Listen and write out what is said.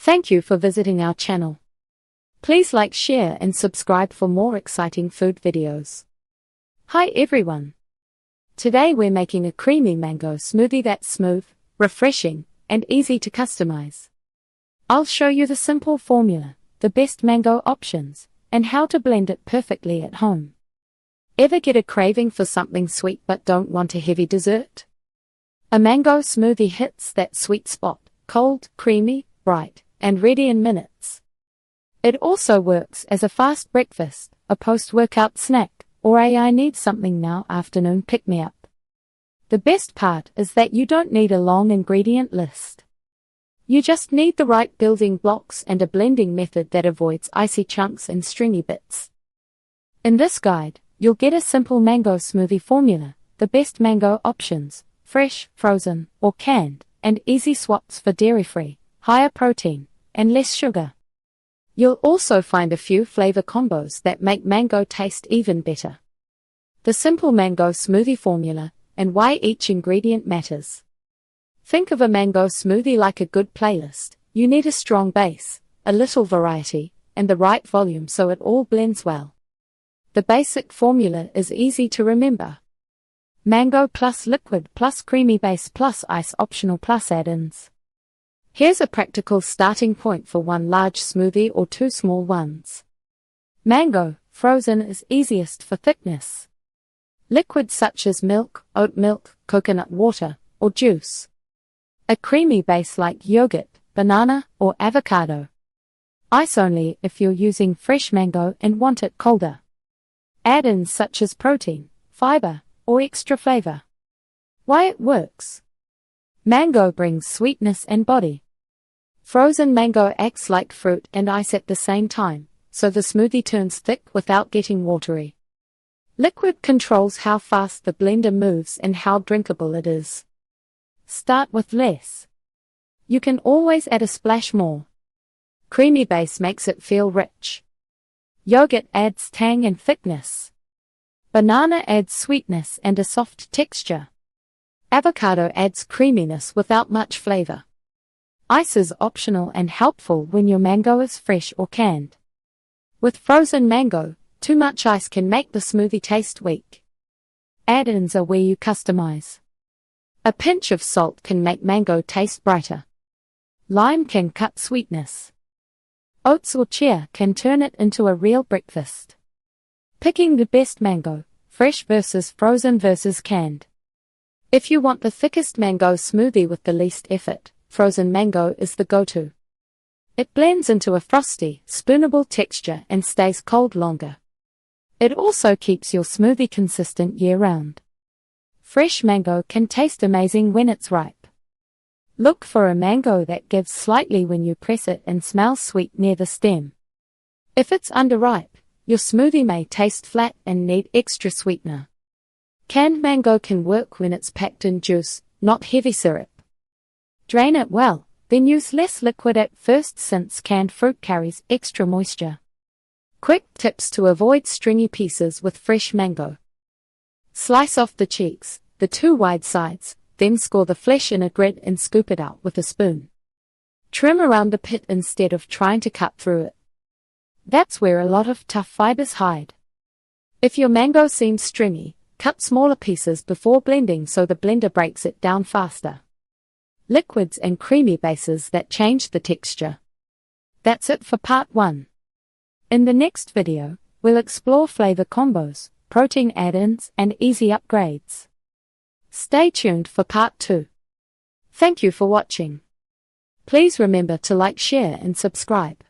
Thank you for visiting our channel. Please like, share and subscribe for more exciting food videos. Hi everyone. Today we're making a creamy mango smoothie that's smooth, refreshing, and easy to customize. I'll show you the simple formula, the best mango options, and how to blend it perfectly at home. Ever get a craving for something sweet but don't want a heavy dessert? A mango smoothie hits that sweet spot, cold, creamy, bright, and ready in minutes. It also works as a fast breakfast, a post-workout snack, or a I need something now afternoon pick-me-up. The best part is that you don't need a long ingredient list. You just need the right building blocks and a blending method that avoids icy chunks and stringy bits. In this guide, you'll get a simple mango smoothie formula, the best mango options, fresh, frozen, or canned, and easy swaps for dairy-free, higher protein, and less sugar. You'll also find a few flavor combos that make mango taste even better. The simple mango smoothie formula, and why each ingredient matters. Think of a mango smoothie like a good playlist. You need a strong base, a little variety, and the right volume so it all blends well. The basic formula is easy to remember. Mango plus liquid plus creamy base plus ice optional plus add-ins. Here's a practical starting point for one large smoothie or two small ones. Mango, frozen is easiest for thickness. Liquids such as milk, oat milk, coconut water, or juice. A creamy base like yogurt, banana, or avocado. Ice only if you're using fresh mango and want it colder. Add-ins such as protein, fiber, or extra flavor. Why it works. Mango brings sweetness and body. Frozen mango acts like fruit and ice at the same time, so the smoothie turns thick without getting watery. Liquid controls how fast the blender moves and how drinkable it is. Start with less. You can always add a splash more. Creamy base makes it feel rich. Yogurt adds tang and thickness. Banana adds sweetness and a soft texture. Avocado adds creaminess without much flavor. Ice is optional and helpful when your mango is fresh or canned. With frozen mango, too much ice can make the smoothie taste weak. Add-ins are where you customize. A pinch of salt can make mango taste brighter. Lime can cut sweetness. Oats or chia can turn it into a real breakfast. Picking the best mango, fresh versus frozen versus canned. If you want the thickest mango smoothie with the least effort, frozen mango is the go-to. It blends into a frosty, spoonable texture and stays cold longer. It also keeps your smoothie consistent year-round. Fresh mango can taste amazing when it's ripe. Look for a mango that gives slightly when you press it and smells sweet near the stem. If it's underripe, your smoothie may taste flat and need extra sweetener. Canned mango can work when it's packed in juice, not heavy syrup. Drain it well, then use less liquid at first since canned fruit carries extra moisture. Quick tips to avoid stringy pieces with fresh mango. Slice off the cheeks, the two wide sides, then score the flesh in a grid and scoop it out with a spoon. Trim around the pit instead of trying to cut through it. That's where a lot of tough fibers hide. If your mango seems stringy, cut smaller pieces before blending so the blender breaks it down faster. Liquids and creamy bases that change the texture. That's it for part 1. In the next video, we'll explore flavor combos, protein add-ins, and easy upgrades. Stay tuned for part 2. Thank you for watching. Please remember to like, share, and subscribe.